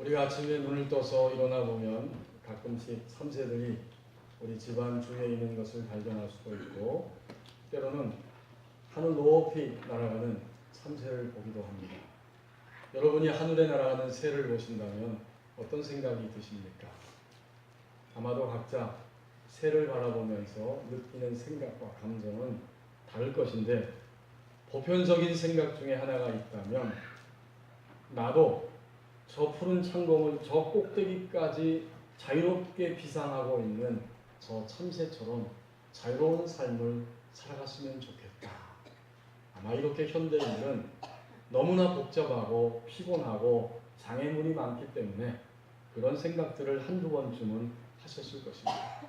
우리가 아침에 눈을 떠서 일어나 보면 가끔씩 참새들이 우리 집안 중에 있는 것을 발견할 수도 있고, 때로는 하늘 높이 날아가는 참새를 보기도 합니다. 여러분이 하늘에 날아가는 새를 보신다면 어떤 생각이 드십니까? 아마도 각자 새를 바라보면서 느끼는 생각과 감정은 다를 것인데, 보편적인 생각 중에 하나가 있다면, 나도 저 푸른 창공을 저 꼭대기까지 자유롭게 비상하고 있는 저 참새처럼 자유로운 삶을 살아갔으면 좋겠다. 아마 이렇게 현대인은 너무나 복잡하고 피곤하고 장애물이 많기 때문에 그런 생각들을 한두 번쯤은 하셨을 것입니다.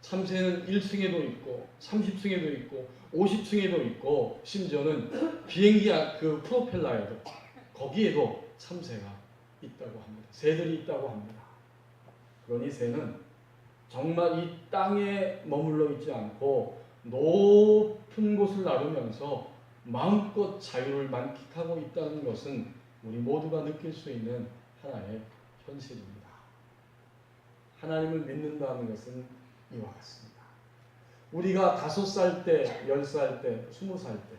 참새는 1층에도 있고 30층에도 있고 50층에도 있고, 심지어는 비행기 그 프로펠러에도, 거기에도 참새가 있다고 합니다. 새들이 있다고 합니다. 그러니 새는 정말 이 땅에 머물러 있지 않고 높은 곳을 나르면서 마음껏 자유를 만끽하고 있다는 것은 우리 모두가 느낄 수 있는 하나의 현실입니다. 하나님을 믿는다는 것은 이와 같습니다. 우리가 5살 때, 10살 때, 20살 때,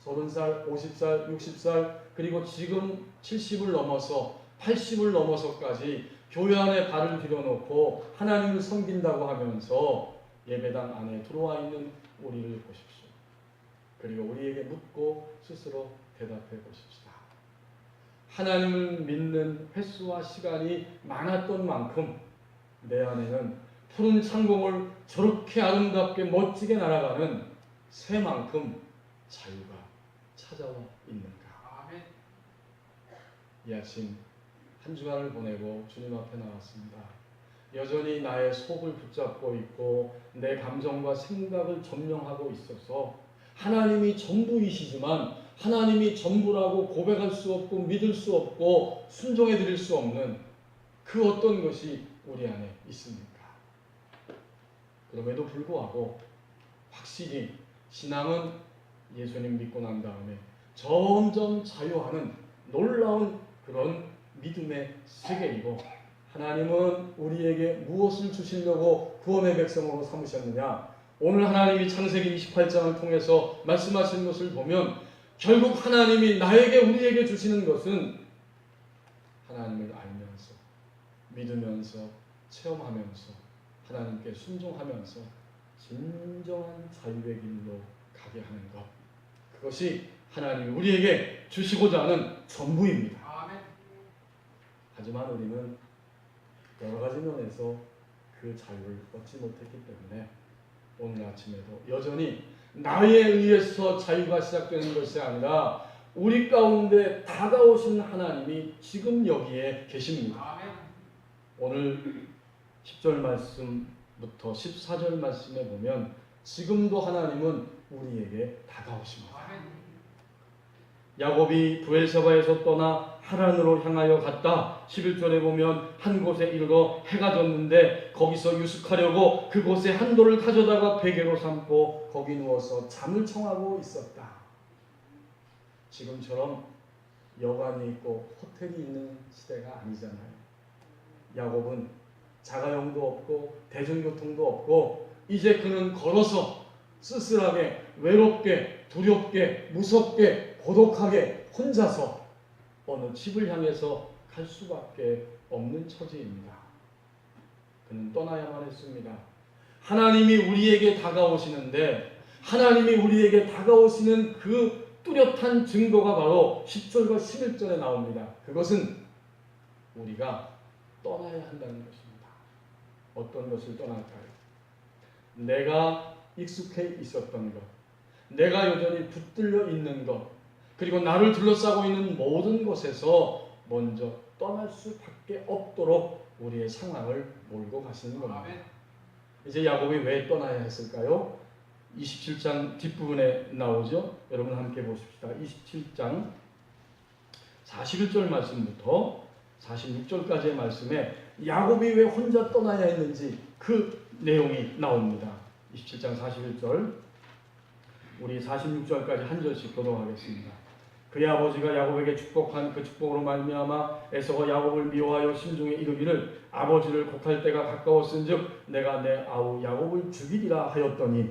30살, 50살, 60살, 그리고 지금 70을 넘어서 80을 넘어서까지 교회 안에 발을 들여놓고 하나님을 섬긴다고 하면서 예배당 안에 들어와 있는 우리를 보십시오. 그리고 우리에게 묻고 스스로 대답해 보십시다. 하나님을 믿는 횟수와 시간이 많았던 만큼 내 안에는 푸른 창공을 저렇게 아름답게 멋지게 날아가는 새만큼 자유가 찾아와 있는가? 아멘. 이 아침 한 주간을 보내고 주님 앞에 나왔습니다. 여전히 나의 속을 붙잡고 있고 내 감정과 생각을 점령하고 있어서 하나님이 전부이시지만 하나님이 전부라고 고백할 수 없고 믿을 수 없고 순종해 드릴 수 없는 그 어떤 것이 우리 안에 있습니까? 그럼에도 불구하고 확실히 신앙은 예수님 믿고 난 다음에 점점 자유하는 놀라운 그런 믿음의 세계이고, 하나님은 우리에게 무엇을 주시려고 구원의 백성으로 삼으셨느냐? 오늘 하나님이 창세기 28장을 통해서 말씀하신 것을 보면 결국 하나님이 나에게 우리에게 주시는 것은 하나님을 알면서 믿으면서 체험하면서 하나님께 순종하면서 진정한 자유의 길로 가게 하는 것, 그것이 하나님이 우리에게 주시고자 하는 전부입니다. 하지만 우리는 여러 가지 면에서 그 자유를 얻지 못했기 때문에 오늘 아침에도 여전히 나에 의해서 자유가 시작되는 것이 아니라 우리 가운데 다가오신 하나님이 지금 여기에 계십니다. 오늘 10절 말씀부터 14절 말씀에 보면 지금도 하나님은 우리에게 다가오십니다. 야곱이 브엘세바에서 떠나 하란으로 향하여 갔다. 11절에 보면 한 곳에 이르러 해가 졌는데 거기서 유숙하려고 그곳에 한 돌을 가져다가 베개로 삼고 거기 누워서 잠을 청하고 있었다. 지금처럼 여관이 있고 호텔이 있는 시대가 아니잖아요. 야곱은 자가용도 없고 대중교통도 없고 이제 그는 걸어서 쓸쓸하게 외롭게 두렵게 무섭게 고독하게 혼자서 어느 집을 향해서 갈 수밖에 없는 처지입니다. 그는 떠나야만 했습니다. 하나님이 우리에게 다가오시는데 하나님이 우리에게 다가오시는 그 뚜렷한 증거가 바로 10절과 11절에 나옵니다. 그것은 우리가 떠나야 한다는 것입니다. 어떤 것을 떠날까요? 내가 익숙해 있었던 것, 내가 여전히 붙들려 있는 것, 그리고 나를 둘러싸고 있는 모든 것에서 먼저 떠날 수밖에 없도록 우리의 상황을 몰고 가시는 겁니다. 이제 야곱이 왜 떠나야 했을까요? 27장 뒷부분에 나오죠. 여러분 함께 보십시다. 27장 41절 말씀부터 46절까지의 말씀에 야곱이 왜 혼자 떠나야 했는지 그 내용이 나옵니다. 27장 41절, 우리 46절까지 한 절씩 교독하겠습니다. 그의 아버지가 야곱에게 축복한 그 축복으로 말미암아 에서가 야곱을 미워하여 심중에 이르기를 아버지를 곡할 때가 가까웠은즉 내가 내 아우 야곱을 죽이리라 하였더니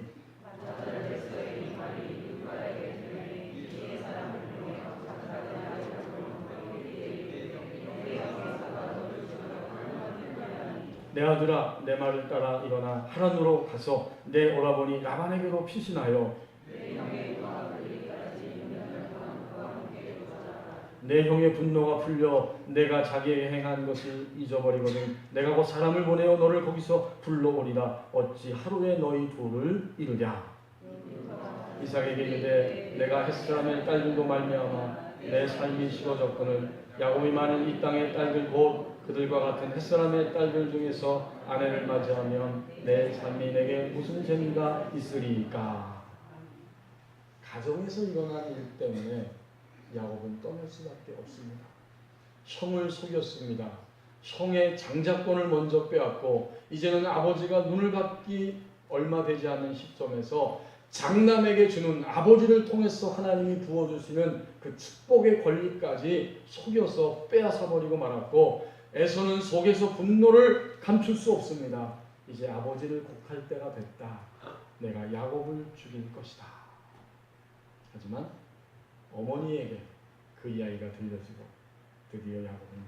내 아들아 내 말을 따라 일어나 하란으로 가서 내 오라버니 라반에게로 피신하여 내 형의 분노가 풀려 내가 자기에게 행한 것을 잊어버리거든 내가 곧 사람을 보내어 너를 거기서 불러오리라 어찌 하루에 너희 둘을 이루랴. 이삭에게 이르되 내가 햇사람의 딸들도 말미암아 내 삶이 싫어졌거늘 야곱이 많은 이 땅의 딸들 곧 그들과 같은 햇사람의 딸들 중에서 아내를 맞이하면 내 삶이 내게 무슨 재미가 있으리까. 가정에서 일어난 일 때문에 야곱은 떠날 수밖에 없습니다. 형을 속였습니다. 형의 장자권을 먼저 빼앗고 이제는 아버지가 눈을 감기 얼마 되지 않는 시점에서 장남에게 주는 아버지를 통해서 하나님이 부어주시는 그 축복의 권리까지 속여서 빼앗아버리고 말았고 에서는 속에서 분노를 감출 수 없습니다. 이제 아버지를 곡할 때가 됐다. 내가 야곱을 죽일 것이다. 하지만 어머니에게 그 이야기가 들려지고 드디어 야곱은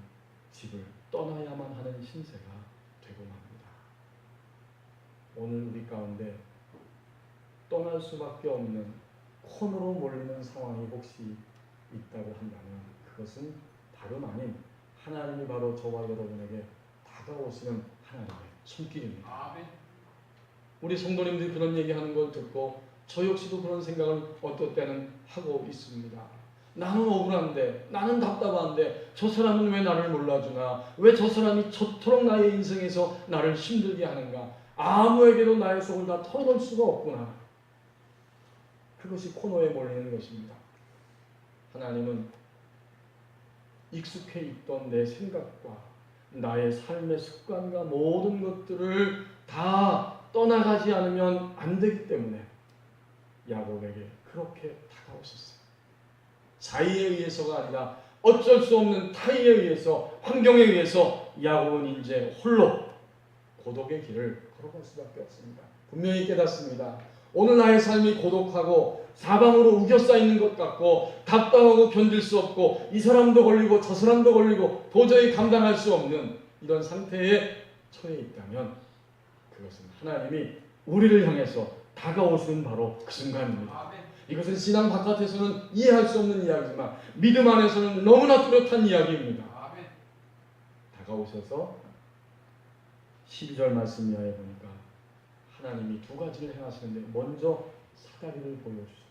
집을 떠나야만 하는 신세가 되고 맙니다. 오늘 우리 가운데 떠날 수밖에 없는 코너로 몰리는 상황이 혹시 있다고 한다면 그것은 다름 아닌 하나님이 바로 저와 여러분에게 다가오시는 하나님의 손길입니다. 아멘. 우리 성도님들이 그런 얘기하는 걸 듣고 저 역시도 그런 생각을 어떨 때는 하고 있습니다. 나는 억울한데, 나는 답답한데 저 사람은 왜 나를 몰라주나? 왜 저 사람이 저토록 나의 인생에서 나를 힘들게 하는가? 아무에게도 나의 속을 다 털어놓을 수가 없구나. 그것이 코너에 몰리는 것입니다. 하나님은 익숙해 있던 내 생각과 나의 삶의 습관과 모든 것들을 다 떠나가지 않으면 안 되기 때문에 야곱에게 그렇게 다가오셨어요. 자의에 의해서가 아니라 어쩔 수 없는 타의에 의해서, 환경에 의해서 야곱은 이제 홀로 고독의 길을 걸어갈 수밖에 없습니다. 분명히 깨닫습니다. 오늘 나의 삶이 고독하고 사방으로 우겨싸 있는 것 같고 답답하고 견딜 수 없고 이 사람도 걸리고 저 사람도 걸리고 도저히 감당할 수 없는 이런 상태에 처해 있다면 그것은 하나님이 우리를 향해서 다가오시는 바로 그 순간입니다. 이것은 신앙 바깥에서는 이해할 수 없는 이야기지만 믿음 안에서는 너무나 뚜렷한 이야기입니다. 다가오셔서 12절 말씀 이하에 보니까 하나님이 두 가지를 행하시는데 먼저 사다리를 보여주셨어요.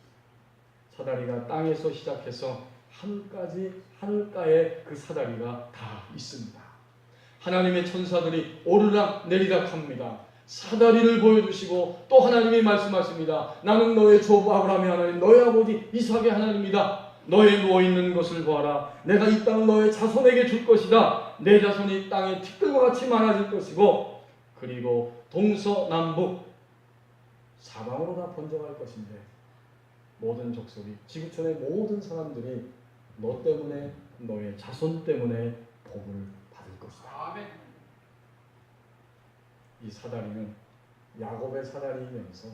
사다리가 땅에서 시작해서 하늘까지 하늘가에 그 사다리가 다 있습니다. 하나님의 천사들이 오르락 내리락 합니다. 사다리를 보여주시고 또 하나님이 말씀하십니다. 나는 너의 조부 아브라함의 하나님, 너의 아버지 이삭의 하나님이다. 너의 누워있는 것을 보아라. 내가 이 땅을 너의 자손에게 줄 것이다. 내 자손이 땅의 티끌과 같이 많아질 것이고 그리고 동서남북 사방으로 다 번져갈 것인데 모든 족속이 지구촌의 모든 사람들이 너 때문에 너의 자손 때문에 복을 받을 것이다. 아멘. 이 사다리는 야곱의 사다리이면서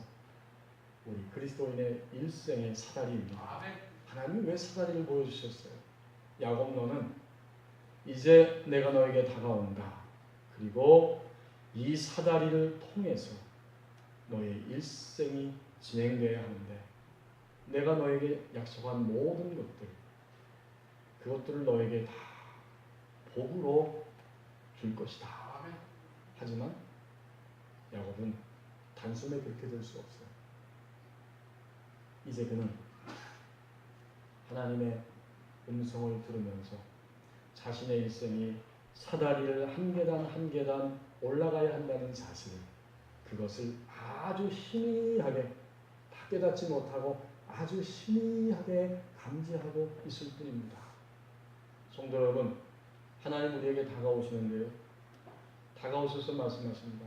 우리 그리스도인의 일생의 사다리입니다. 아멘. 하나님이 왜 사다리를 보여주셨어요? 야곱 너는 이제 내가 너에게 다가온다. 그리고 이 사다리를 통해서 너의 일생이 진행되어야 하는데 내가 너에게 약속한 모든 것들 그것들을 너에게 다 복으로 줄 것이다. 아멘. 하지만 야곱은 단숨에 그렇게 될 수 없어요. 이제 그는 하나님의 음성을 들으면서 자신의 일생이 사다리를 한 계단 한 계단 올라가야 한다는 사실 그것을 아주 희미하게 다 깨닫지 못하고 아주 희미하게 감지하고 있을 뿐입니다. 성도 여러분, 하나님 우리에게 다가오시는데요. 다가오셔서 말씀하십니다.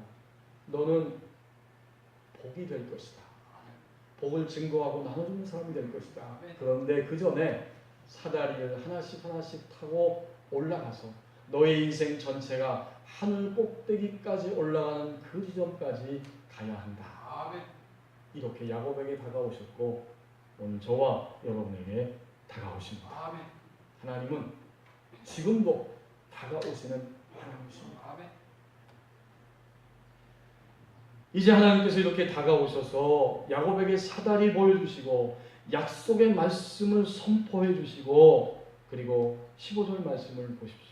너는 복이 될 것이다. 복을 증거하고 나눠주는 사람이 될 것이다. 그런데 그 전에 사다리를 하나씩 하나씩 타고 올라가서 너의 인생 전체가 하늘 꼭대기까지 올라가는 그 지점까지 가야 한다. 아멘. 이렇게 야곱에게 다가오셨고 오늘 저와 여러분에게 다가오십니다. 아멘. 하나님은 지금도 다가오시는 하나님이십니다. 아멘. 이제 하나님께서 이렇게 다가오셔서 야곱에게 사다리 보여주시고 약속의 말씀을 선포해 주시고 그리고 15절 말씀을 보십시오.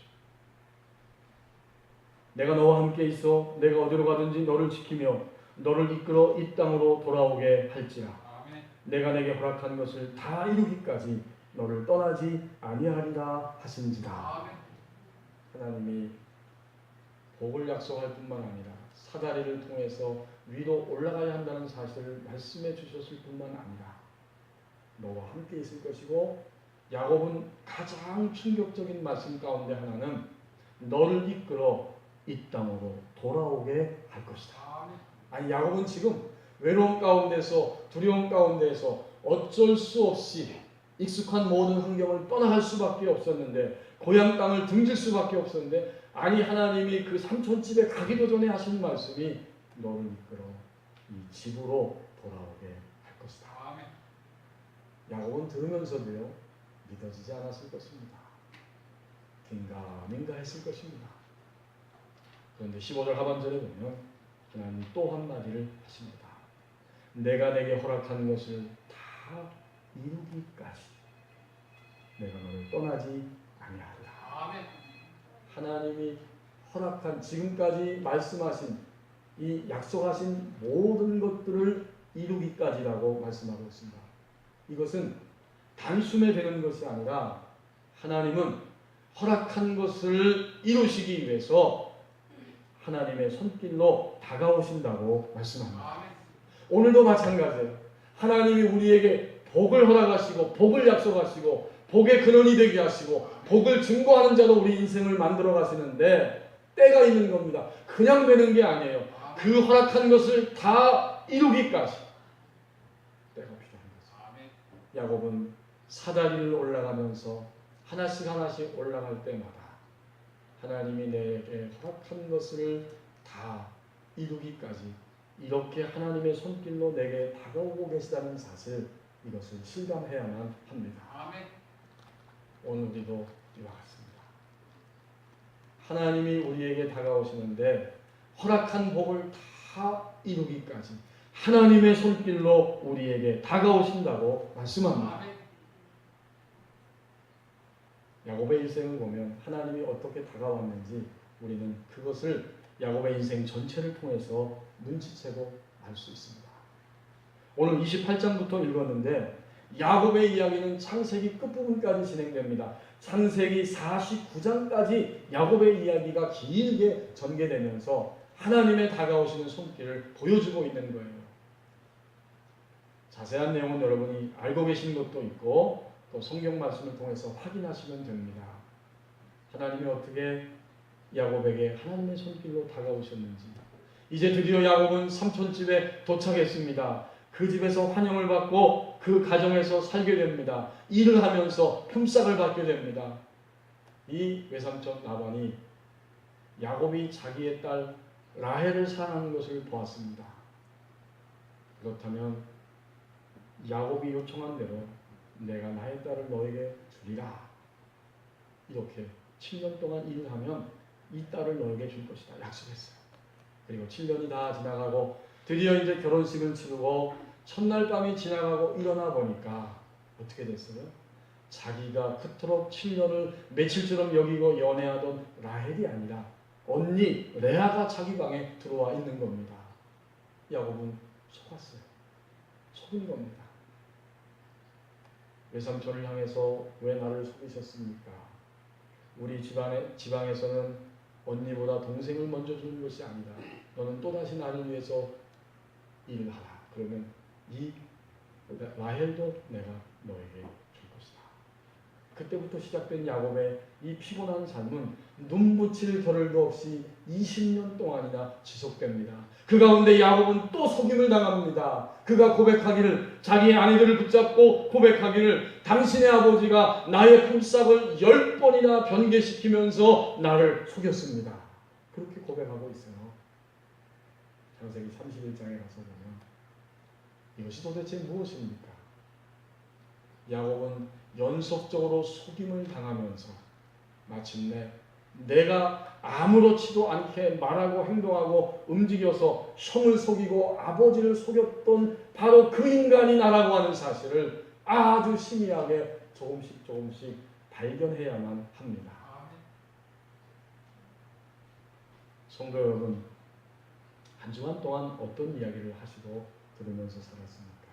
내가 너와 함께 있어 내가 어디로 가든지 너를 지키며 너를 이끌어 이 땅으로 돌아오게 할지라. 아멘. 내가 내게 허락한 것을 다 이루기까지 너를 떠나지 아니하리라 하신지라. 아멘. 하나님이 복을 약속할 뿐만 아니라 사다리를 통해서 위로 올라가야 한다는 사실을 말씀해 주셨을 뿐만 아니라 너와 함께 있을 것이고 야곱은 가장 충격적인 말씀 가운데 하나는 너를 이끌어 이 땅으로 돌아오게 할 것이다. 아멘. 아니 야곱은 지금 외로움 가운데서 두려움 가운데서 어쩔 수 없이 익숙한 모든 환경을 떠나갈 수밖에 없었는데 고향 땅을 등질 수밖에 없었는데 아니 하나님이 그 삼촌집에 가기도 전에 하신 말씀이 너를 이끌어 이 집으로 돌아오게 할 것이다. 아멘. 야곱은 들으면서도요 믿어지지 않았을 것입니다. 긴가민가 했을 것입니다. 그런데 15절 하반절에 보면 하나님 또 한마디를 하십니다. 내가 내게 허락한 것을 다 이루기까지 내가 너를 떠나지 아니하리라. 아멘. 하나님이 허락한 지금까지 말씀하신 이 약속하신 모든 것들을 이루기까지라고 말씀하고 있습니다. 이것은 단숨에 되는 것이 아니라 하나님은 허락한 것을 이루시기 위해서 하나님의 손길로 다가오신다고 말씀합니다. 아멘. 오늘도 마찬가지예요. 하나님이 우리에게 복을 허락하시고 복을 약속하시고 복의 근원이 되게 하시고 복을 증거하는 자로 우리 인생을 만들어 가시는데 때가 있는 겁니다. 그냥 되는 게 아니에요. 그 허락한 것을 다 이루기까지 때가 필요한 거죠. 아멘. 야곱은 사다리를 올라가면서 하나씩 하나씩 올라갈 때마다 하나님이 내게 허락한 것을 다 이루기까지 이렇게 하나님의 손길로 내게 다가오고 계시다는 사실 이것을 실감해야만 합니다. 아멘. 오늘 우리도 이와 같습니다. 하나님이 우리에게 다가오시는데 허락한 복을 다 이루기까지 하나님의 손길로 우리에게 다가오신다고 말씀합니다. 아멘. 야곱의 인생을 보면 하나님이 어떻게 다가왔는지 우리는 그것을 야곱의 인생 전체를 통해서 눈치채고 알 수 있습니다. 오늘 28장부터 읽었는데 야곱의 이야기는 창세기 끝부분까지 진행됩니다. 창세기 49장까지 야곱의 이야기가 길게 전개되면서 하나님의 다가오시는 손길을 보여주고 있는 거예요. 자세한 내용은 여러분이 알고 계신 것도 있고 또 성경 말씀을 통해서 확인하시면 됩니다. 하나님이 어떻게 야곱에게 하나님의 손길로 다가오셨는지 이제 드디어 야곱은 삼촌집에 도착했습니다. 그 집에서 환영을 받고 그 가정에서 살게 됩니다. 일을 하면서 품삯을 받게 됩니다. 이 외삼촌 라반이 야곱이 자기의 딸 라헬을 사랑하는 것을 보았습니다. 그렇다면 야곱이 요청한 대로 내가 나의 딸을 너에게 주리라. 이렇게 7년 동안 일을 하면 이 딸을 너에게 줄 것이다. 약속했어요. 그리고 7년이 다 지나가고 드디어 이제 결혼식을 치르고 첫날 밤이 지나가고 일어나 보니까 어떻게 됐어요? 자기가 그토록 7년을 며칠처럼 여기고 연애하던 라헬이 아니라 언니 레아가 자기 방에 들어와 있는 겁니다. 야곱은 속았어요. 속은 겁니다. 외삼촌을 향해서 왜 나를 속이셨습니까? 우리 지방에서는 언니보다 동생을 먼저 주는 것이 아니라 너는 또다시 나를 위해서 일을 하라. 그러면 이 라헬도 내가 너에게 줄 것이다. 그때부터 시작된 야곱의 이 피곤한 삶은 눈 붙일 겨를도 없이 20년 동안이나 지속됩니다. 그 가운데 야곱은 또 속임을 당합니다. 그가 고백하기를, 자기의 아내들을 붙잡고 고백하기를, 당신의 아버지가 나의 품삯을 10번이나 변개시키면서 나를 속였습니다. 그렇게 고백하고 있어요. 창세기 31장에 가서 보면 이것이 도대체 무엇입니까? 야곱은 연속적으로 속임을 당하면서 마침내 내가 아무렇지도 않게 말하고 행동하고 움직여서 형을 속이고 아버지를 속였던 바로 그 인간이 나라고 하는 사실을 아주 심의하게 조금씩 발견해야만 합니다. 성도 여러분, 한 주간 동안 어떤 이야기를 하시고 들으면서 살았습니까?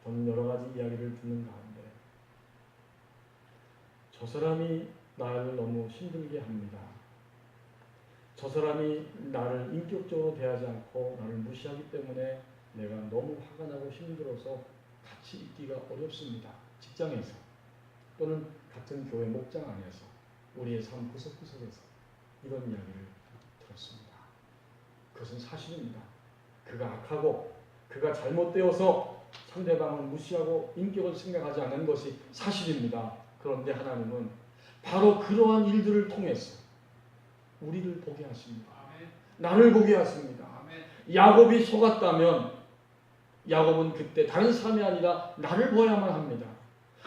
저는 여러 가지 이야기를 듣는 가운데 저 사람이 나를 너무 힘들게 합니다. 저 사람이 나를 인격적으로 대하지 않고 나를 무시하기 때문에 내가 너무 화가 나고 힘들어서 같이 있기가 어렵습니다. 직장에서 또는 같은 교회 목장 안에서 우리의 삶 구석구석에서 이런 이야기를 들었습니다. 그것은 사실입니다. 그가 악하고 그가 잘못되어서 상대방을 무시하고 인격을 생각하지 않는 것이 사실입니다. 그런데 하나님은 바로 그러한 일들을 통해서 우리를 보게 하십니다. 나를 보게 하십니다. 야곱이 속았다면 야곱은 그때 다른 사람이 아니라 나를 보아야만 합니다.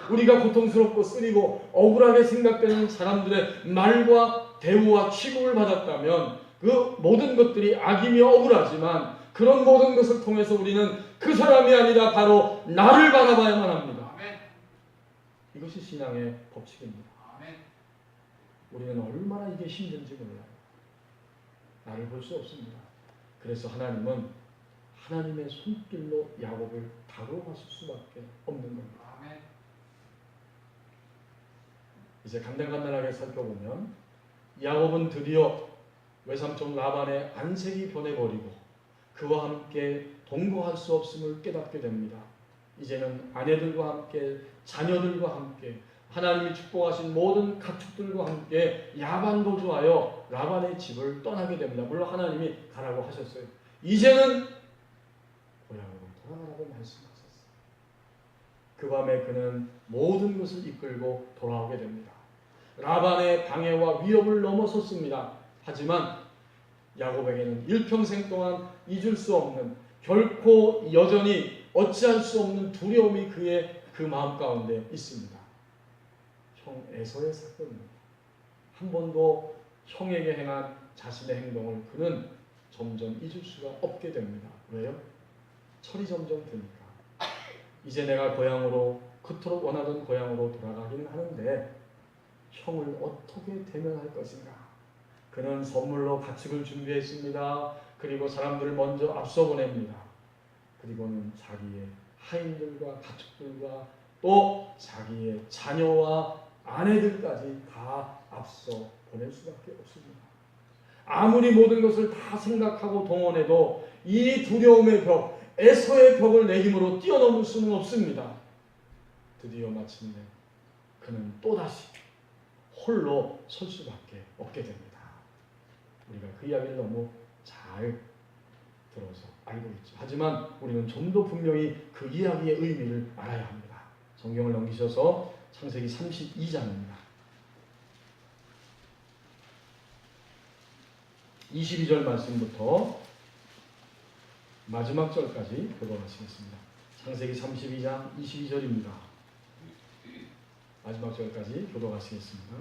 우리가 고통스럽고 쓰리고 억울하게 생각되는 사람들의 말과 대우와 취급을 받았다면 그 모든 것들이 악이며 억울하지만 그런 모든 것을 통해서 우리는 그 사람이 아니라 바로 나를 바라봐야만 합니다. 이것이 신앙의 법칙입니다. 우리는 얼마나 이게 힘든지 몰라요. 나를 볼 수 없습니다. 그래서 하나님은 하나님의 손길로 야곱을 다뤄가실 수밖에 없는 겁니다. 이제 간단하게 살펴보면 야곱은 드디어 외삼촌 라반의 안색이 변해버리고 그와 함께 동거할 수 없음을 깨닫게 됩니다. 이제는 아내들과 함께 자녀들과 함께 하나님이 축복하신 모든 가축들과 함께 야반도 좋아요 라반의 집을 떠나게 됩니다. 물론 하나님이 가라고 하셨어요. 이제는 고향으로 돌아가라고 말씀하셨어요. 그 밤에 그는 모든 것을 이끌고 돌아오게 됩니다. 라반의 방해와 위협을 넘어섰습니다. 하지만 야곱에게는 일평생 동안 잊을 수 없는, 결코 여전히 어찌할 수 없는 두려움이 그의 그 마음 가운데 있습니다. 형 에서의 사건입니다. 한 번도 형에게 행한 자신의 행동을 그는 점점 잊을 수가 없게 됩니다. 왜요? 철이 점점 드니까. 이제 내가 고향으로, 그토록 원하던 고향으로 돌아가긴 하는데 형을 어떻게 대면할 것인가? 그는 선물로 가축을 준비했습니다. 그리고 사람들을 먼저 앞서 보냅니다. 그리고는 자기의 하인들과 가축들과 또 자기의 자녀와 아내들까지 다 앞서 보낼 수밖에 없습니다. 아무리 모든 것을 다 생각하고 동원해도 이 두려움의 벽, 에서의 벽을 내 힘으로 뛰어넘을 수는 없습니다. 드디어 마침내 그는 또다시 홀로 설 수밖에 없게 됩니다. 우리가 그 이야기를 너무 잘 들어서 알고 있죠. 하지만 우리는 좀 더 분명히 그 이야기의 의미를 알아야 합니다. 성경을 넘기셔서 창세기 32장입니다. 22절 말씀부터 마지막 절까지 교독하시겠습니다. 창세기 32장 22절입니다. 마지막 절까지 교독하시겠습니다.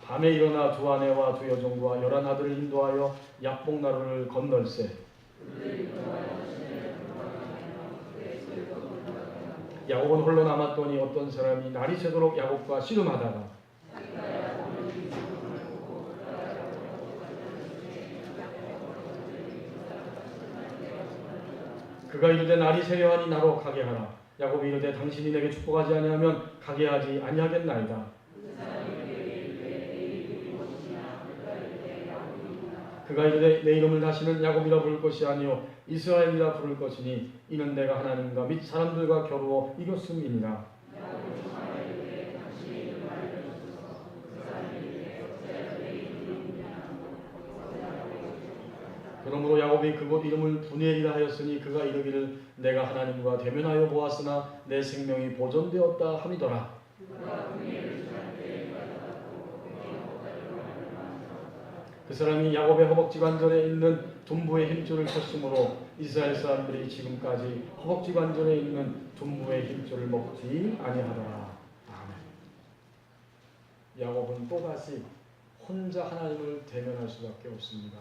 밤에 일어나 두 아내와 두 여종과 11아들을 인도하여 약복나루를 건널세. 야곱은 홀로 남았더니 어떤 사람이 날이 새도록 야곱과 씨름하다가 그가 이르되 날이 새려하니 나로 가게 하라. 야곱이 이르되 당신이 내게 축복하지 아니하면 가게 하지 아니하겠나이다. 그가 이르되 내 이름을 다시는 야곱이라 부를 것이 아니요 이스라엘이라 부를 것이니 이는 내가 하나님과 및 사람들과 겨루어 이겼음이니라. 야곱이 그곳 이름을 브누엘이라 하였으니 그가 이르기를 내가 하나님과 대면하여 보았으나 내 생명이 보존되었다 함이더라. 그 사람이 야곱의 허벅지 관절에 있는 둔부의 힘줄을 쳤으므로 이스라엘 사람들이 지금까지 허벅지 관절에 있는 둔부의 힘줄을 먹지 아니하더라. 아멘. 야곱은 또다시 혼자 하나님을 대면할 수밖에 없습니다.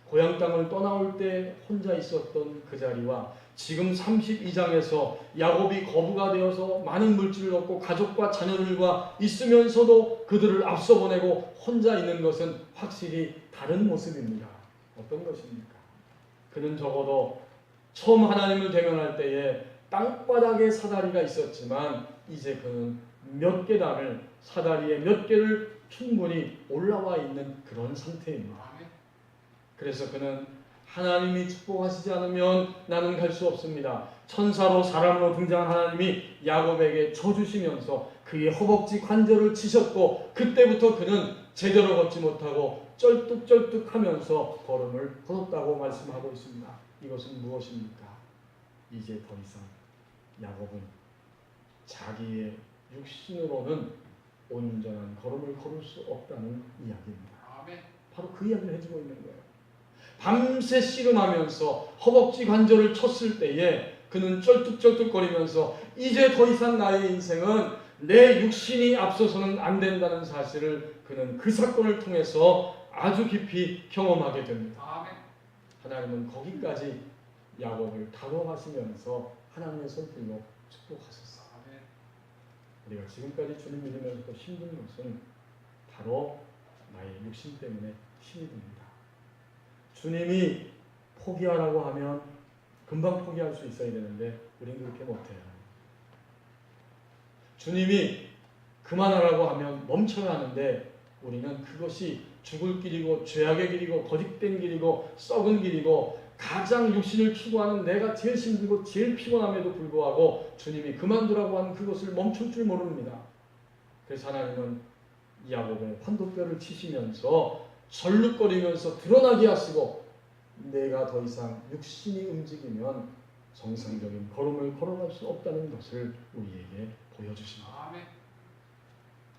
고향 땅을 떠나올 때 혼자 있었던 그 자리와 지금 32장에서 야곱이 거부가 되어서 많은 물질을 얻고 가족과 자녀들과 있으면서도 그들을 앞서 보내고 혼자 있는 것은 확실히 다른 모습입니다. 어떤 것입니까? 그는 적어도 처음 하나님을 대면할 때에 땅바닥에 사다리가 있었지만 이제 그는 몇 계단을 사다리에 몇 개를 충분히 올라와 있는 그런 상태입니다. 그래서 그는 하나님이 축복하시지 않으면 나는 갈 수 없습니다. 천사로 사람으로 등장한 하나님이 야곱에게 쳐주시면서 그의 허벅지 관절을 치셨고 그때부터 그는 제대로 걷지 못하고 쩔뚝쩔뚝하면서 걸음을 걷었다고 말씀하고 있습니다. 이것은 무엇입니까? 이제 더 이상 야곱은 자기의 육신으로는 온전한 걸음을 걸을 수 없다는 이야기입니다. 바로 그 이야기를 해주고 있는 거예요. 밤새 씨름하면서 허벅지 관절을 쳤을 때에 그는 쩔뚝쩔뚝거리면서 이제 더 이상 나의 인생은 내 육신이 앞서서는 안 된다는 사실을 그는 그 사건을 통해서 아주 깊이 경험하게 됩니다. 하나님은 거기까지 야곱을 다뤄가시면서 하나님의 손길로 축복하셨어요. 우리가 지금까지 주님 믿으면서 힘든 것은 바로 나의 육신 때문에 힘이 듭니다. 주님이 포기하라고 하면 금방 포기할 수 있어야 되는데 우리는 그렇게 못해요. 주님이 그만하라고 하면 멈춰야 하는데 우리는 그것이 죽을 길이고 죄악의 길이고 거짓된 길이고 썩은 길이고 가장 육신을 추구하는 내가 제일 힘들고 제일 피곤함에도 불구하고 주님이 그만두라고 하는 그것을 멈출 줄 모릅니다. 그래서 하나님은 야곱의 환도뼈를 치시면서 절룩거리면서 드러나게 하시고 내가 더 이상 육신이 움직이면 정상적인 걸음을 걸어갈 수 없다는 것을 우리에게 보여주십니다.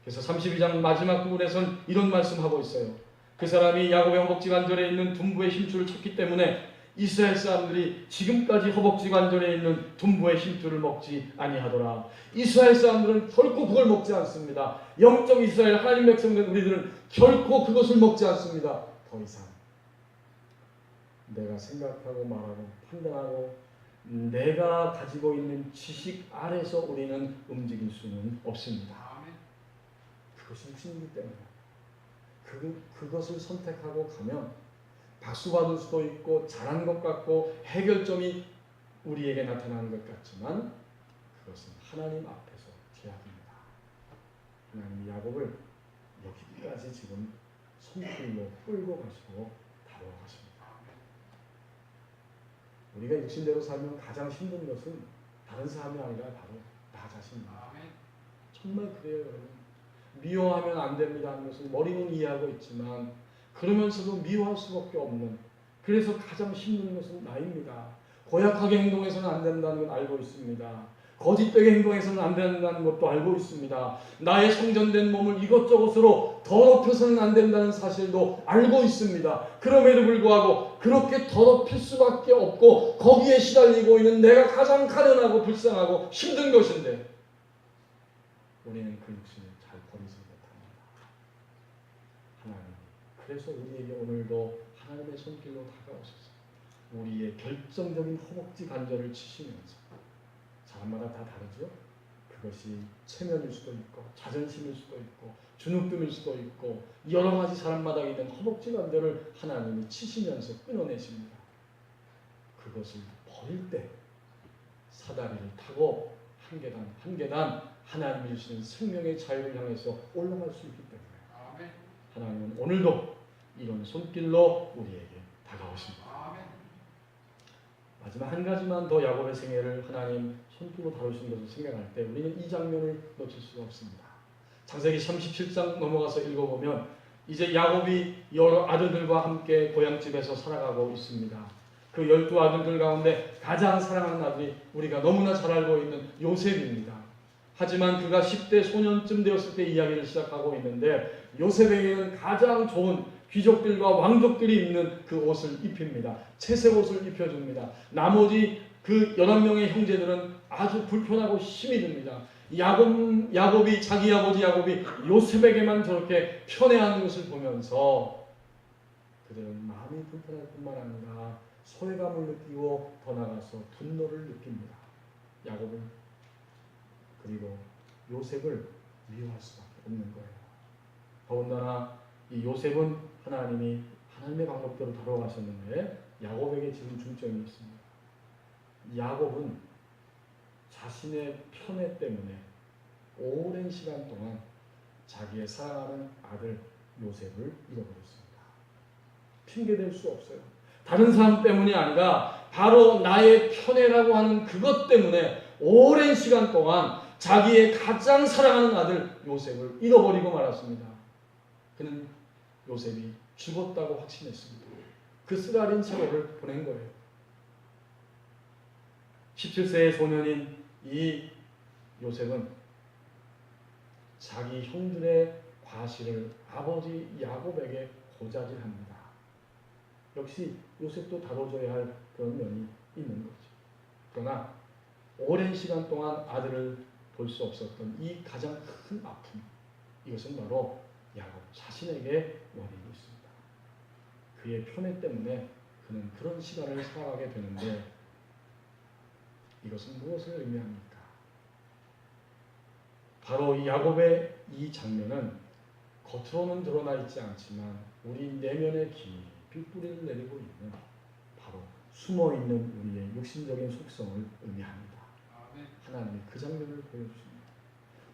그래서 32장 마지막 부분에서는 이런 말씀하고 있어요. 그 사람이 야곱의 허벅지 관절에 있는 둔부의 힘줄을 쳤기 때문에 이스라엘 사람들이 지금까지 허벅지 관절에 있는 둔부의 힘줄을 먹지 아니하더라. 이스라엘 사람들은 결코 그걸 먹지 않습니다. 영적 이스라엘 하나님 백성된 우리들은 결코 그것을 먹지 않습니다. 더 이상 내가 생각하고 말하고 판단하고 내가 가지고 있는 지식 아래서 우리는 움직일 수는 없습니다. 그것이 육신이기 때문에 그것을 선택하고 가면 박수 받을 수도 있고 잘한 것 같고 해결점이 우리에게 나타나는 것 같지만 그것은 하나님 앞에서 죄악입니다. 하나님이 야곱을 여기까지 지금 손길로 끌고 가시고 다뤄가십니다. 우리가 육신대로 살면 가장 힘든 것은 다른 사람이 아니라 바로 나 자신입니다. 정말 그래요, 여러분. 미워하면 안 됩니다 하는 것을 머리는 이해하고 있지만 그러면서도 미워할 수밖에 없는, 그래서 가장 힘든 것은 나입니다. 고약하게 행동해서는 안 된다는 걸 알고 있습니다. 거짓되게 행동해서는 안 된다는 것도 알고 있습니다. 나의 성전된 몸을 이것저것으로 더럽혀서는 안 된다는 사실도 알고 있습니다. 그럼에도 불구하고 그렇게 더럽힐 수밖에 없고 거기에 시달리고 있는 내가 가장 가련하고 불쌍하고 힘든 것인데 우리는 그 육신을 잘 버리지 못합니다. 하나님, 그래서 우리에게 오늘도 하나님의 손길로 다가오셔서 우리의 결정적인 허벅지 관절을 치시면서, 사람마다 다 다르죠? 그것이 체면일 수도 있고 자존심일 수도 있고 주눅듦일 수도 있고 여러 가지 사람마다 있는 허벅지 관절을 하나님이 치시면서 끊어내십니다. 그것을 버릴 때 사다리를 타고 한 계단 한 계단 하나님이 주시는 생명의 자유를 향해서 올라갈 수 있기 때문에 하나님은 오늘도 이런 손길로 우리에게 다가오십니다. 마지막 한 가지만 더 야곱의 생애를 하나님 손길로 다루신 것을 생각할 때 우리는 이 장면을 놓칠 수가 없습니다. 창세기 37장 넘어가서 읽어보면 이제 야곱이 여러 아들들과 함께 고향집에서 살아가고 있습니다. 그 12아들들 가운데 가장 사랑하는 아들이 우리가 너무나 잘 알고 있는 요셉입니다. 하지만 그가 10대 소년쯤 되었을 때 이야기를 시작하고 있는데 요셉에게는 가장 좋은 귀족들과 왕족들이 입는 그 옷을 입힙니다. 채색 옷을 입혀줍니다. 나머지 그 11명의 형제들은 아주 불편하고 힘이 듭니다. 야곱이 자기 아버지 야곱이 요셉에게만 저렇게 편애하는 것을 보면서 그들은 마음이 불편할 뿐만 아니라 소외감을 느끼고 더 나아가서 분노를 느낍니다. 야곱은 그리고 요셉을 미워할 수밖에 없는 거예요. 더군다나 이 요셉은 하나님이 하나님의 방법대로 다뤄가셨는데 야곱에게 지금 중점이 있습니다. 야곱은 자신의 편애 때문에 오랜 시간 동안 자기의 사랑하는 아들 요셉을 잃어버렸습니다. 핑계댈 수 없어요. 다른 사람 때문이 아니라 바로 나의 편애라고 하는 그것 때문에 오랜 시간 동안 자기의 가장 사랑하는 아들 요셉을 잃어버리고 말았습니다. 그는 요셉이 죽었다고 확신했습니다. 그 쓰라린 세월을 보낸 거예요. 17세의 소년인 이 요셉은 자기 형들의 과실을 아버지 야곱에게 고자질합니다. 역시 요셉도 다뤄줘야 할 그런 면이 있는 거죠. 그러나 오랜 시간 동안 아들을 볼 수 없었던 이 가장 큰 아픔, 이것은 바로 야곱 자신에게 원인이 있습니다. 그의 편애 때문에 그는 그런 시간을 살아가게 되는데 이것은 무엇을 의미합니까? 바로 이 야곱의 이 장면은 겉으로는 드러나 있지 않지만 우리 내면의 깊이 뿌리를 내리고 있는 바로 숨어있는 우리의 육신적인 속성을 의미합니다. 하나님이 그 장면을 보여주십니다.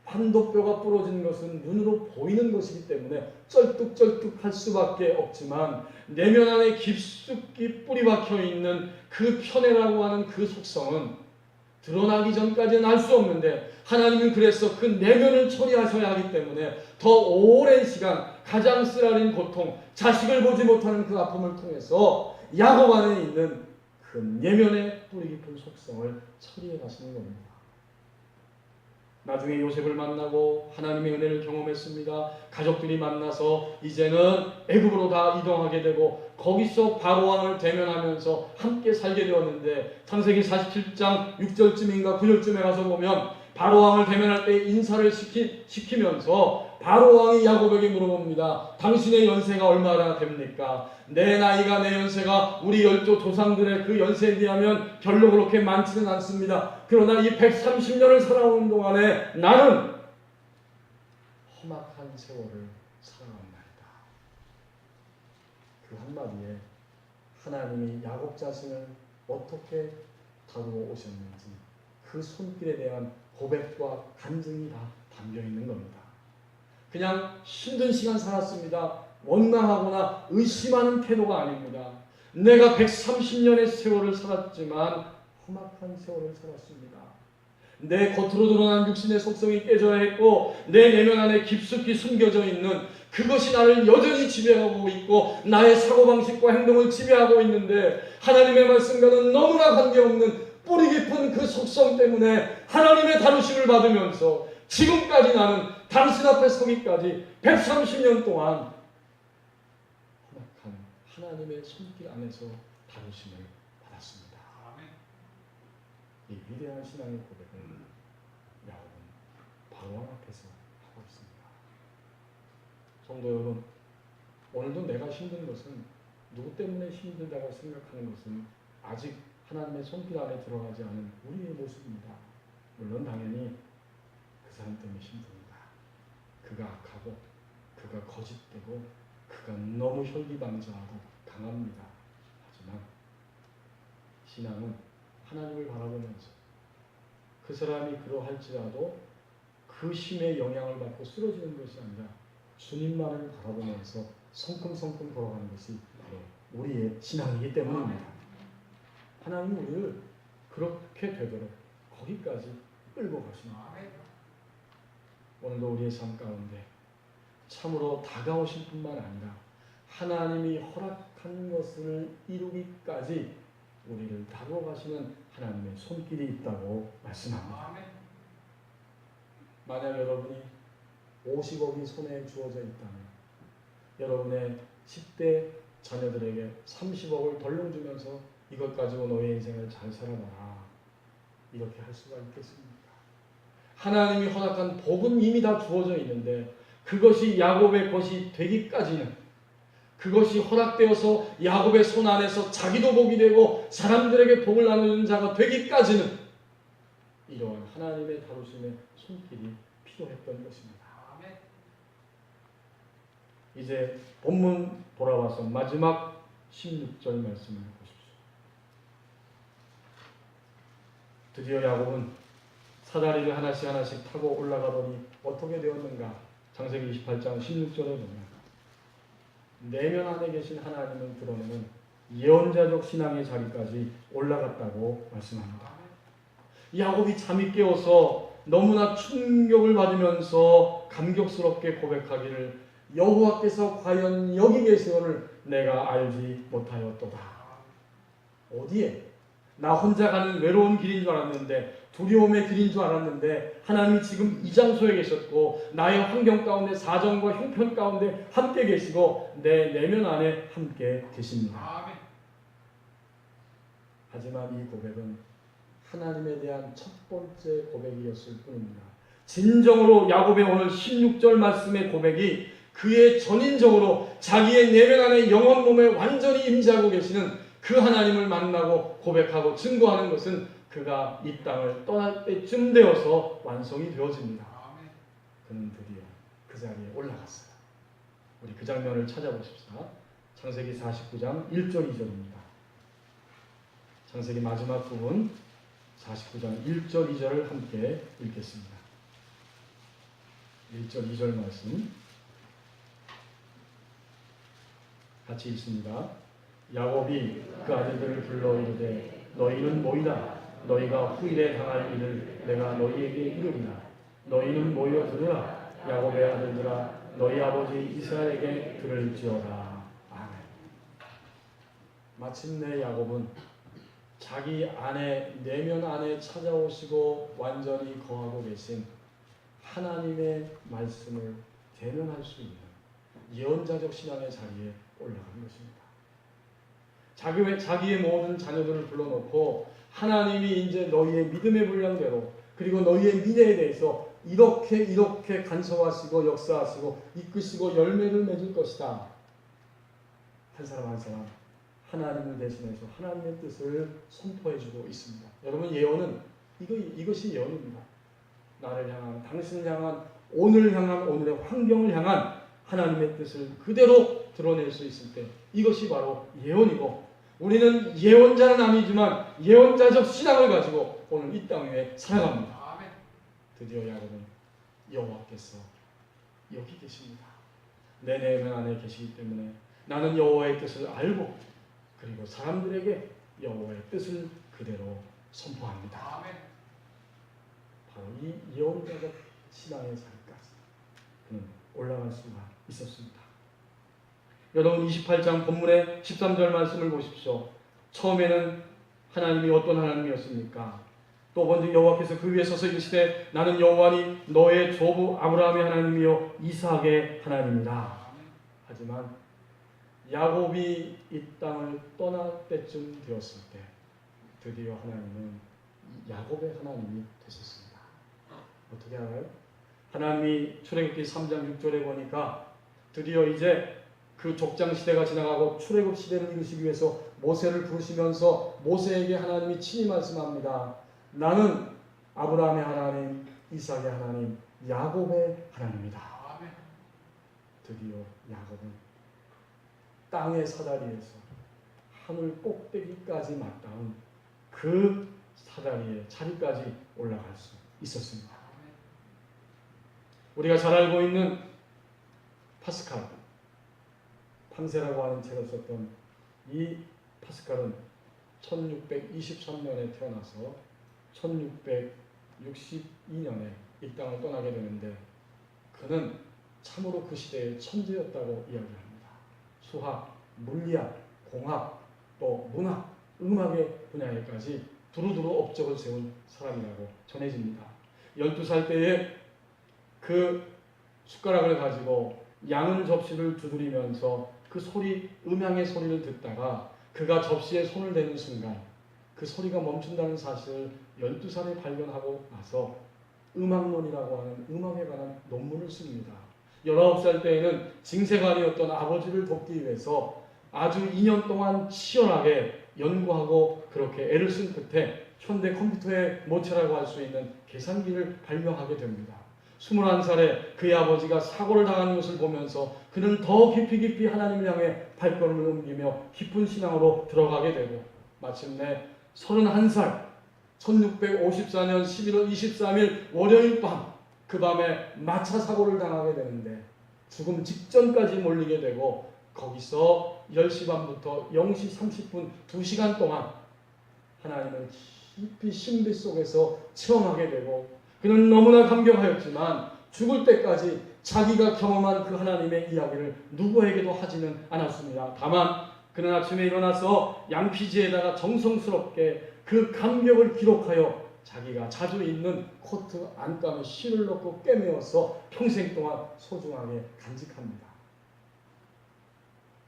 환도뼈가 부러진 것은 눈으로 보이는 것이기 때문에 쩔뚝쩔뚝할 수밖에 없지만 내면 안에 깊숙이 뿌리박혀 있는 그 편애라고 하는 그 속성은 드러나기 전까지는 알 수 없는데 하나님은 그래서 그 내면을 처리하셔야 하기 때문에 더 오랜 시간 가장 쓰라린 고통, 자식을 보지 못하는 그 아픔을 통해서 야곱 안에 있는 그 내면의 뿌리 깊은 속성을 처리해 가시는 겁니다. 나중에 요셉을 만나고 하나님의 은혜를 경험했습니다. 가족들이 만나서 이제는 애굽으로 다 이동하게 되고 거기서 바로 왕을 대면하면서 함께 살게 되었는데 창세기 47장 6절쯤인가 9절쯤에 가서 보면 바로 왕을 대면할 때 인사를 시키면서 바로 왕이 야곱에게 물어봅니다. 당신의 연세가 얼마나 됩니까? 내 나이가 내 연세가 우리 열조 조상들의 그 연세에 비하면 별로 그렇게 많지는 않습니다. 그러나 이 130년을 살아오는 동안에 나는 험악한 세월을 살아왔나이다. 그 한마디에 하나님이 야곱 자신을 어떻게 다루어 오셨는지 그 손길에 대한 고백과 간증이 다 담겨 있는 겁니다. 그냥 힘든 시간 살았습니다. 원망하거나 의심하는 태도가 아닙니다. 내가 130년의 세월을 살았지만 험악한 세월을 살았습니다. 내 겉으로 드러난 육신의 속성이 깨져야 했고 내 내면 안에 깊숙이 숨겨져 있는 그것이 나를 여전히 지배하고 있고 나의 사고방식과 행동을 지배하고 있는데 하나님의 말씀과는 너무나 관계없는 뿌리 깊은 그 속성 때문에 하나님의 다루심을 받으면서 지금까지 나는 당신 앞에 서기까지 130년 동안 험악한 하나님의 손길 안에서 다루심을 받았습니다. 이 위대한 신앙의 고백을 야곱은 바로 왕 앞에서 하고 있습니다. 성도 여러분, 오늘도 내가 힘든 것은 누구 때문에 힘들다고 생각하는 것은 아직 하나님의 손길 안에 들어가지 않은 우리의 모습입니다. 물론 당연히 그 사람 때문에 힘듭니다. 그가 악하고 그가 거짓되고 그가 너무 혈기방자하고 강합니다. 하지만 신앙은 하나님을 바라보면서 그 사람이 그러할지라도 그 힘의 영향을 받고 쓰러지는 것이 아니라 주님만을 바라보면서 성큼성큼 걸어가는 것이 바로 우리의 신앙이기 때문입니다. 하나님은 우리를 그렇게 되도록 거기까지 끌고 가십니다. 오늘도 우리의 삶 가운데 참으로 다가오실 뿐만 아니라 하나님이 허락한 것을 이루기까지 우리를 다루어 가시는 하나님의 손길이 있다고 말씀합니다. 만약 여러분이 50억이 손에 주어져 있다면 여러분의 10대 자녀들에게 30억을 덜렁 주면서 이것 가지고 너의 인생을 잘 살아봐라, 이렇게 할 수가 있겠습니까? 하나님이 허락한 복은 이미 다 주어져 있는데 그것이 야곱의 것이 되기까지는, 그것이 허락되어서 야곱의 손 안에서 자기도 복이 되고 사람들에게 복을 나누는 자가 되기까지는 이러한 하나님의 다루심의 손길이 필요했던 것입니다. 이제 본문 돌아와서 마지막 16절 말씀을 보십시오. 드디어 야곱은 사다리를 하나씩 하나씩 타고 올라가더니 어떻게 되었는가? 창세기 28장 16절에 보면 내면 안에 계신 하나님을 드러내는 예언자적 신앙의 자리까지 올라갔다고 말씀합니다. 야곱이 잠이 깨어서 너무나 충격을 받으면서 감격스럽게 고백하기를 여호와께서 과연 여기 계시오를 내가 알지 못하였도다. 어디에? 나 혼자 가는 외로운 길인 줄 알았는데, 두려움의 길인 줄 알았는데 하나님이 지금 이 장소에 계셨고 나의 환경 가운데 사정과 형편 가운데 함께 계시고 내 내면 안에 함께 계십니다. 하지만 이 고백은 하나님에 대한 첫 번째 고백이었을 뿐입니다. 진정으로 야곱의 오늘 16절 말씀의 고백이 그의 전인적으로 자기의 내면 안에 영혼 몸에 완전히 임재하고 계시는 그 하나님을 만나고 고백하고 증거하는 것은 그가 이 땅을 떠날 때쯤 되어서 완성이 되어집니다. 그는 드디어 그 자리에 올라갔어요. 우리 그 장면을 찾아보십시다. 창세기 49장 1절 2절입니다. 창세기 마지막 부분 49장 1절 2절을 함께 읽겠습니다. 1절 2절 말씀 같이 읽습니다. 야곱이 그 아들들을 불러 이르되 너희는 모이라. 너희가 후일에 당할 일을 내가 너희에게 이르리라. 너희는 모여 들으라. 야곱의 아들들아 너희 아버지 이스라엘에게 들을지어다. 아멘. 마침내 야곱은 자기 안에 내면 안에 찾아오시고 완전히 거하고 계신 하나님의 말씀을 대면할 수 있는 예언자적 신앙의 자리에 올라간 것입니다. 자기의 모든 자녀들을 불러놓고 하나님이 이제 너희의 믿음의 분량대로 그리고 너희의 미래에 대해서 이렇게 간섭하시고 역사하시고 이끄시고 열매를 맺을 것이다. 한 사람 한 사람 하나님을 대신해서 하나님의 뜻을 선포해주고 있습니다. 여러분, 예언은 이것이 예언입니다. 나를 향한, 당신을 향한, 오늘을 향한, 오늘의 환경을 향한 하나님의 뜻을 그대로 드러낼 수 있을 때 이것이 바로 예언이고, 우리는 예언자는 아니지만 예언자적 신앙을 가지고 오늘 이 땅 위에 살아갑니다. 드디어 야곱은 여호와께서 여기 계십니다. 내 내면 안에 계시기 때문에 나는 여호와의 뜻을 알고 그리고 사람들에게 여호와의 뜻을 그대로 선포합니다. 바로 이 예언자적 신앙의 자리까지 그는 올라갈 수가 있었습니다. 여러분, 28장 본문의 13절 말씀을 보십시오. 처음에는 하나님이 어떤 하나님이었습니까? 또 먼저 여호와께서 그 위에 서서 이르시되 나는 여호와니 너의 조부 아브라함의 하나님이요 이삭의 하나님이라. 하지만 야곱이 이 땅을 떠날 때쯤 되었을 때 드디어 하나님은 야곱의 하나님이 되셨습니다. 어떻게 알아요? 하나님이 출애굽기 3장 6절에 보니까 드디어 이제 그 족장 시대가 지나가고 출애굽 시대를 이루시기 위해서 모세를 부르시면서 모세에게 하나님이 친히 말씀합니다. 나는 아브라함의 하나님, 이삭의 하나님, 야곱의 하나님이다. 드디어 야곱은 땅의 사다리에서 하늘 꼭대기까지 맞닿은 그 사다리의 자리까지 올라갈 수 있었습니다. 우리가 잘 알고 있는 파스칼, 판세라고 하는 책을 썼던 이 파스칼은 1623년에 태어나서 1662년에 이 땅을 떠나게 되는데 그는 참으로 그 시대의 천재였다고 이야기합니다. 수학, 물리학, 공학, 또 문학, 음악의 분야에까지 두루두루 업적을 세운 사람이라고 전해집니다. 12살 때에 그 숟가락을 가지고 양은 접시를 두드리면서 그 소리, 음향의 소리를 듣다가 그가 접시에 손을 대는 순간 그 소리가 멈춘다는 사실을 12살에 발견하고 나서 음악론이라고 하는 음악에 관한 논문을 씁니다. 19살 때에는 징세관이었던 아버지를 돕기 위해서 아주 2년 동안 치열하게 연구하고 그렇게 애를 쓴 끝에 현대 컴퓨터의 모체라고 할 수 있는 계산기를 발명하게 됩니다. 21살에 그의 아버지가 사고를 당하는 것을 보면서 그는 더 깊이 하나님을 향해 발걸음을 옮기며 깊은 신앙으로 들어가게 되고 마침내 31살 1654년 11월 23일 월요일 밤 그 밤에 마차 사고를 당하게 되는데 죽음 직전까지 몰리게 되고 거기서 10시 반부터 0시 30분 2시간 동안 하나님을 깊이 신비 속에서 체험하게 되고 그는 너무나 감격하였지만 죽을 때까지 자기가 경험한 그 하나님의 이야기를 누구에게도 하지는 않았습니다. 다만 그는 아침에 일어나서 양피지에다가 정성스럽게 그 감격을 기록하여 자기가 자주 입는 코트 안감에 실을 넣고 꿰매어서 평생 동안 소중하게 간직합니다.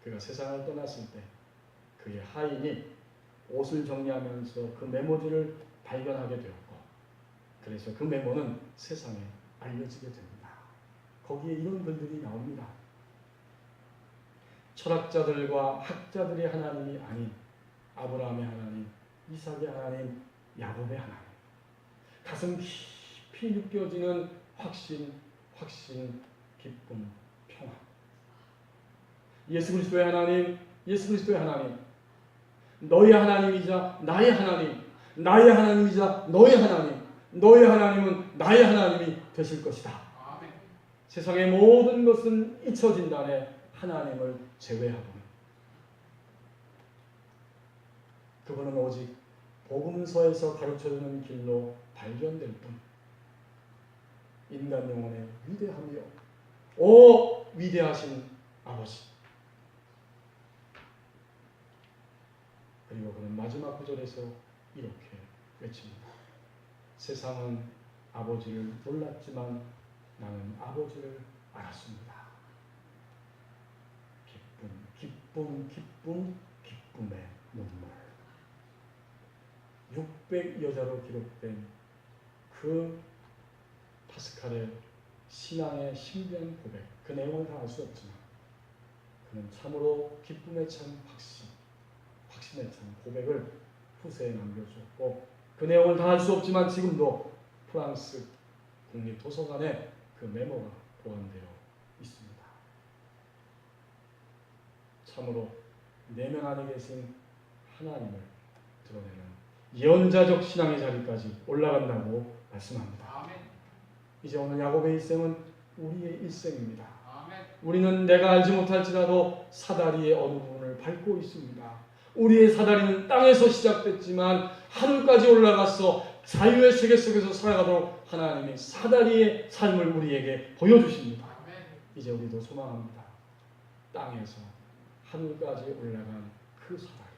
그가 세상을 떠났을 때 그의 하인이 옷을 정리하면서 그 메모지를 발견하게 되었고 그래서 그 메모는 세상에 알려지게 됩니다. 거기에 이런 글들이 나옵니다. 철학자들과 학자들의 하나님이 아닌 아브라함의 하나님, 이삭의 하나님, 야곱의 하나님. 가슴 깊이 느껴지는 확신, 기쁨, 평안. 예수 그리스도의 하나님, 예수 그리스도의 하나님. 너의 하나님이자 나의 하나님, 나의 하나님이자 너의 하나님, 너의 하나님은 나의 하나님이 되실 것이다. 아멘. 세상의 모든 것은 잊혀진다네 하나님을 제외하고는. 그분은 오직 복음서에서 가르쳐주는 길로 발견될 뿐 인간 영혼의 위대함이요 오 위대하신 아버지. 그리고 그는 마지막 구절에서 이렇게 외칩니다. 세상은 아버지를 몰랐지만 나는 아버지를 알았습니다. 기쁨의 눈물. 600여자로 기록된 그 파스칼의 신앙의 신비한 고백, 그 내용을 다 알 수 없지만 그는 참으로 기쁨에 찬 확신에 찬 고백을 후세에 남겨주었고 그 내용을 다 알 수 없지만 지금도 프랑스 국립도서관에 그 메모가 보관되어 있습니다. 참으로 내면 안에 계신 하나님을 드러내는 예언자적 신앙의 자리까지 올라간다고 말씀합니다. 아멘. 이제 오늘 야곱의 일생은 우리의 일생입니다. 아멘. 우리는 내가 알지 못할지라도 사다리의 어느 부분을 밟고 있습니다. 우리의 사다리는 땅에서 시작됐지만 하늘까지 올라가서 자유의 세계 속에서 살아가도록 하나님이 사다리의 삶을 우리에게 보여주십니다. 아멘. 이제 우리도 소망합니다. 땅에서 하늘까지 올라간 그 사다리,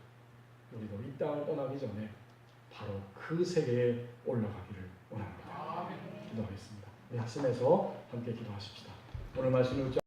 우리도 이 땅을 떠나기 전에 바로 그 세계에 올라가기를 원합니다. 기도하겠습니다. 우리 학심에서 함께 기도하십시다. 오늘 말씀을